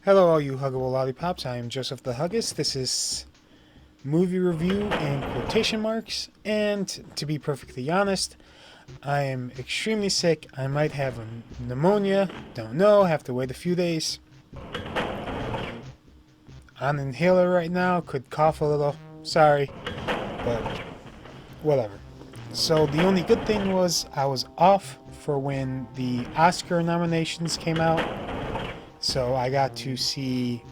Hello, all you huggable lollipops. I am Joseph the Huggist. This is movie review in quotation marks. And to be perfectly honest, I am extremely sick. I might have pneumonia. Don't know. Have to wait a few days. On inhaler right now. Could cough a little. Sorry, but whatever. So the only good thing was I was off for when the Oscar nominations came out. So I got to see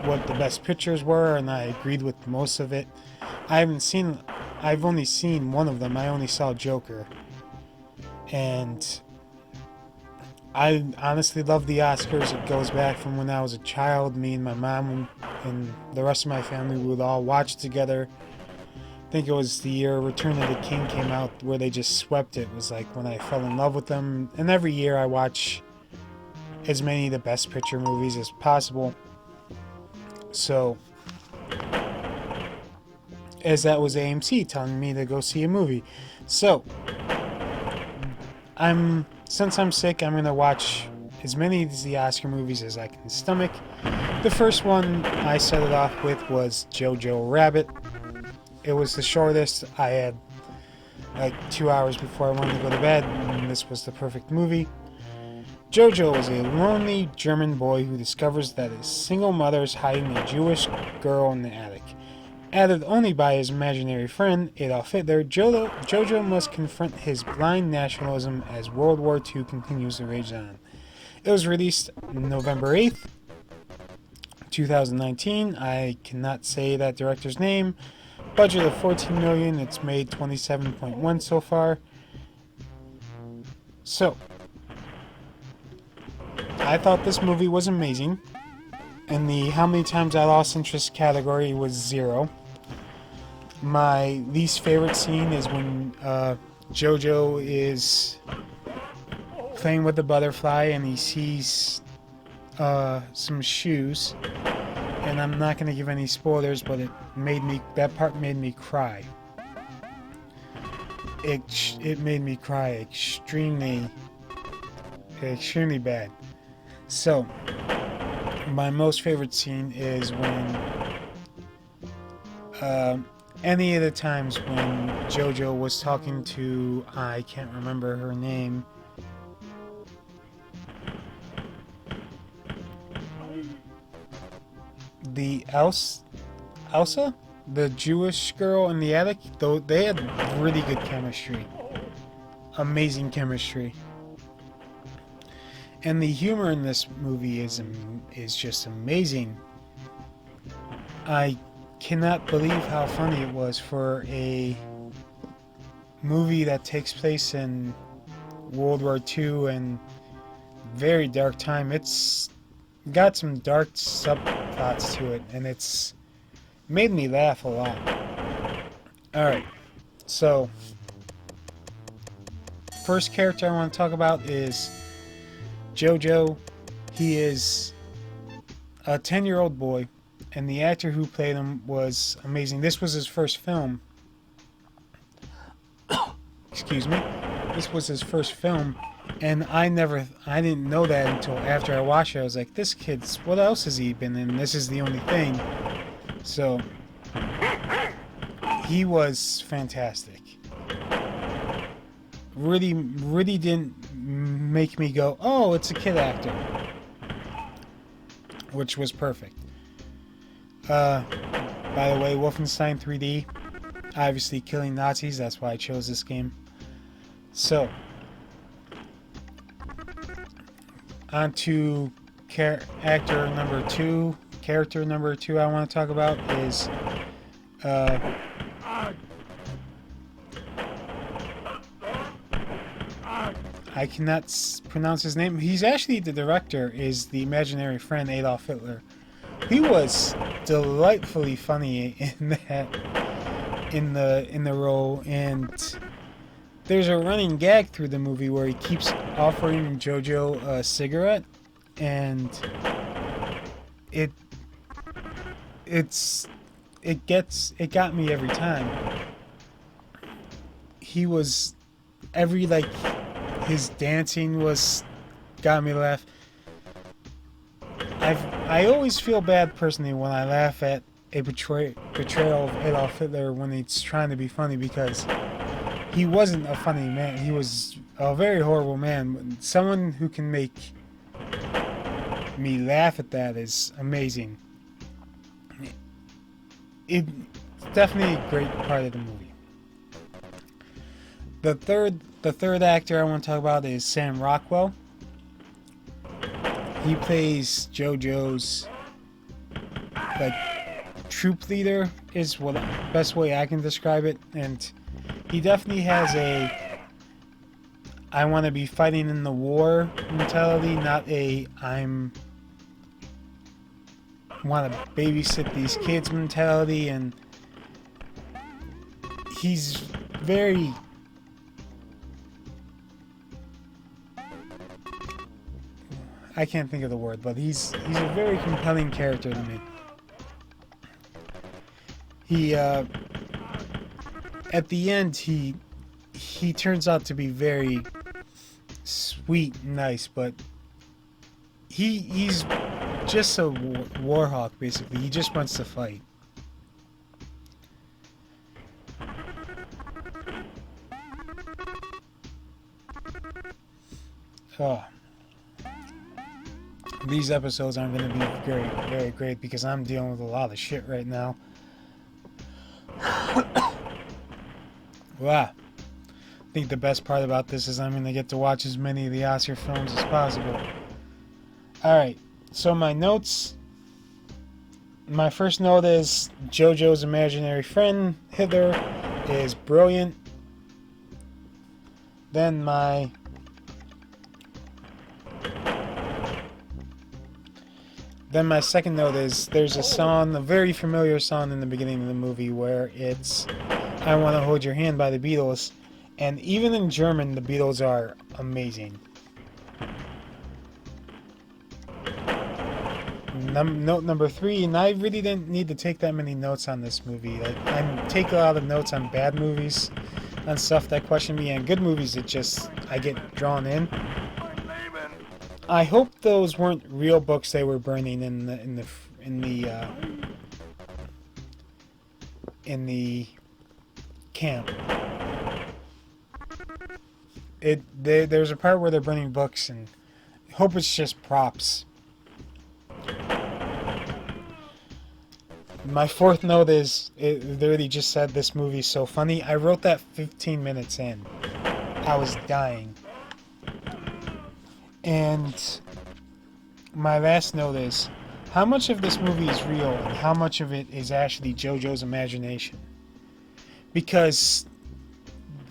what the best pictures were, and I agreed with most of it. I've only seen one of them. I only saw Joker. And I honestly love the Oscars. It goes back from when I was a child. Me and my mom and the rest of my family would all watch together. I think it was the year Return of the King came out where they just swept it. It was like when I fell in love with them. And every year I watch as many of the best picture movies as possible. So, as that was AMC telling me to go see a movie. So, since I'm sick, I'm gonna watch as many of the Oscar movies as I can stomach. The first one I set it off with was Jojo Rabbit. It was the shortest. I had like 2 hours before I wanted to go to bed, and this was the perfect movie. Jojo is a lonely German boy who discovers that his single mother is hiding a Jewish girl in the attic. Added only by his imaginary friend, Adolf Hitler, Jojo must confront his blind nationalism as World War II continues to rage on. It was released November 8th, 2019. I cannot say that director's name. Budget of $14 million. It's made $27.1 so far. So, I thought this movie was amazing. And the how many times I lost interest category was 0. My least favorite scene is when Jojo is playing with the butterfly and he sees some shoes. And I'm not going to give any spoilers, but that part made me cry. It made me cry extremely bad. So, my most favorite scene is when any of the times when Jojo was talking to, I can't remember her name. The Elsa? The Jewish girl in the attic? Though they had really good chemistry. Amazing chemistry. And the humor in this movie is just amazing. I cannot believe how funny it was for a movie that takes place in World War II and very dark time. It's got some dark subplots to it, and it's made me laugh a lot. Alright, so first character I want to talk about is Jojo. He is a 10-year-old boy, and the actor who played him was amazing. This was his first film. Excuse me. This was his first film, and I didn't know that until after I watched it. I was like, this kid's, what else has he been in? This is the only thing. So, he was fantastic. Really didn't make me go, oh, it's a kid actor. Which was perfect. By the way, Wolfenstein 3D, obviously killing Nazis, that's why I chose this game. So, on to character number two I want to talk about is I cannot pronounce his name. He's actually the director, is the imaginary friend Adolf Hitler. He was delightfully funny in the role, and there's a running gag through the movie where he keeps offering Jojo a cigarette, and it got me every time. He was his dancing got me to laugh. I always feel bad personally when I laugh at a portrayal of Adolf Hitler when it's trying to be funny, because he wasn't a funny man. He was a very horrible man. Someone who can make me laugh at that is amazing. It's definitely a great part of the movie. The third actor I want to talk about is Sam Rockwell. He plays Jojo's like troop leader, is what best way I can describe it, and he definitely has a I want to be fighting in the war mentality, not a I'm want to babysit these kids mentality. And he's very I can't think of the word, but he's a very compelling character to me. He at the end he turns out to be very sweet and nice, but he's just a war hawk basically. He just wants to fight. Oh. These episodes aren't going to be very, very great because I'm dealing with a lot of shit right now. Wow. I think the best part about this is I'm going to get to watch as many of the Oscar films as possible. Alright, so my notes. My first note is Jojo's imaginary friend, Hitler, is brilliant. Then my second note is there's a song, a very familiar song in the beginning of the movie where it's I Want to Hold Your Hand by the Beatles. And even in German, the Beatles are amazing. Note number 3, and I really didn't need to take that many notes on this movie. Like, I take a lot of notes on bad movies, on stuff that question me, and good movies it just, I get drawn in. I hope those weren't real books they were burning in the camp. There's a part where they're burning books, and I hope it's just props. My fourth note is it literally just said this movie's so funny. I wrote that 15 minutes in. I was dying. And my last note is, how much of this movie is real and how much of it is actually Jojo's imagination? Because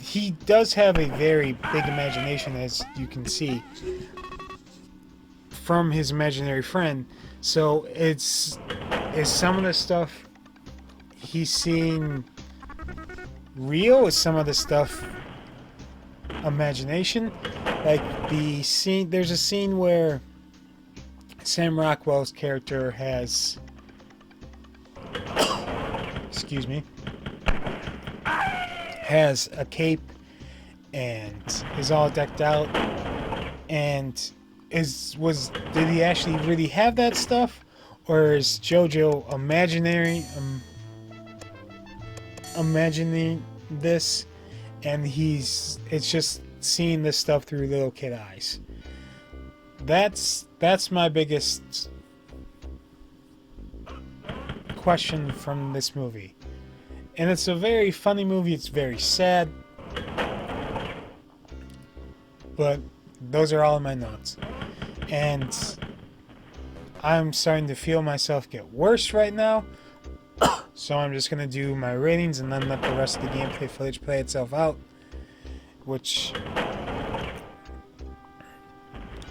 he does have a very big imagination, as you can see, from his imaginary friend. So is some of the stuff he's seeing real? Is some of the stuff imagination? Like the scene, there's a scene where Sam Rockwell's character has excuse me, has a cape and is all decked out, and did he actually really have that stuff, or is Jojo imagining this, and it's just seeing this stuff through little kid eyes? That's my biggest question from this movie. And it's a very funny movie. It's very sad. But those are all in my notes. And I'm starting to feel myself get worse right now. So I'm just going to do my ratings and then let the rest of the gameplay footage play itself out. Which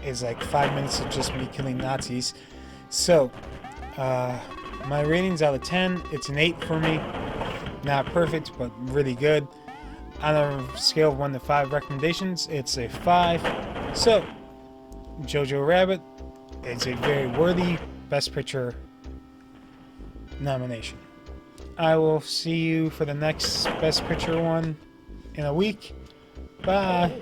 is like 5 minutes of just me killing Nazis. So, my ratings out of 10, it's an 8 for me. Not perfect, but really good. On a scale of 1 to 5 recommendations, it's a 5. So, Jojo Rabbit is a very worthy Best Picture nomination. I will see you for the next Best Picture one in a week. Bye!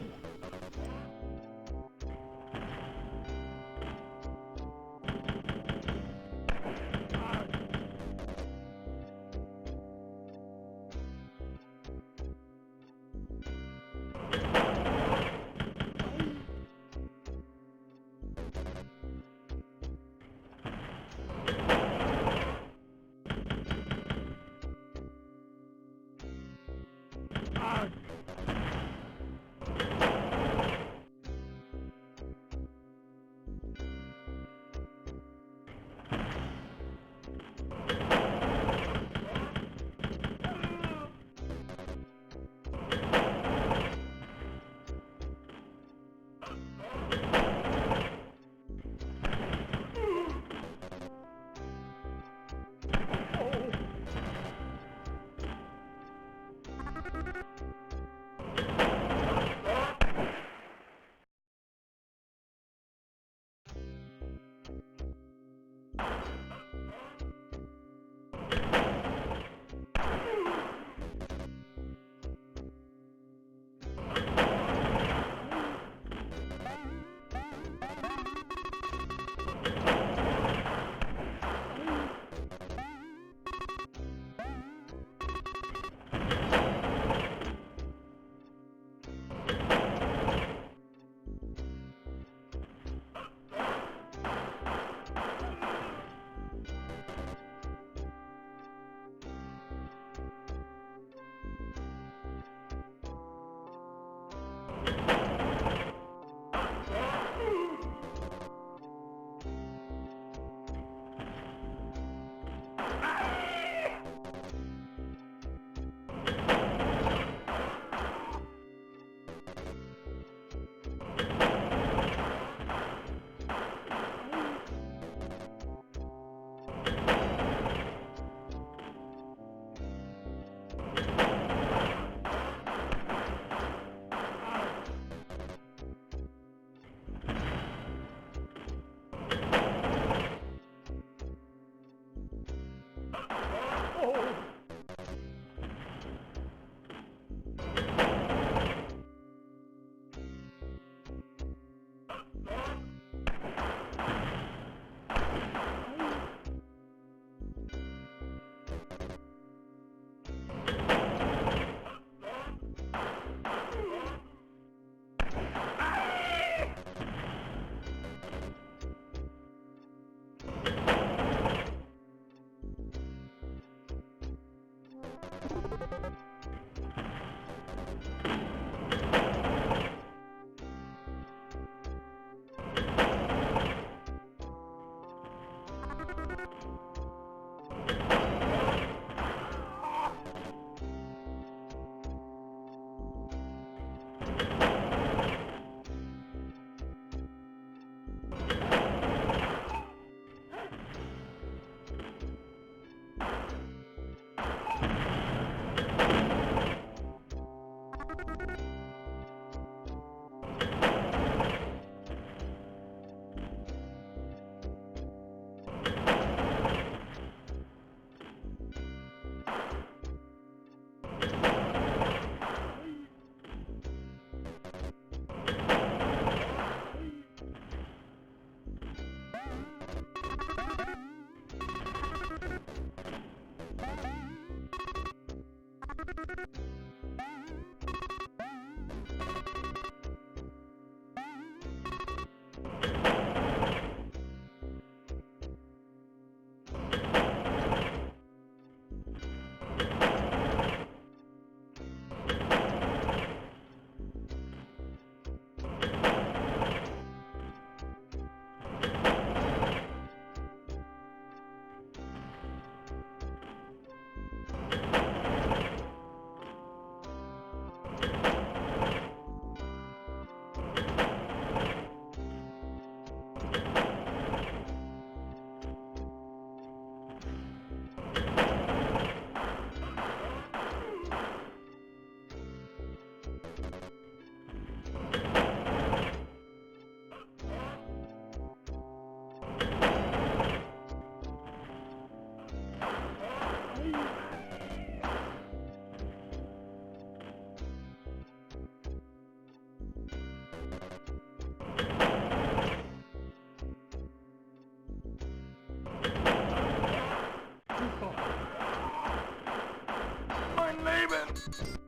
Mein Leben!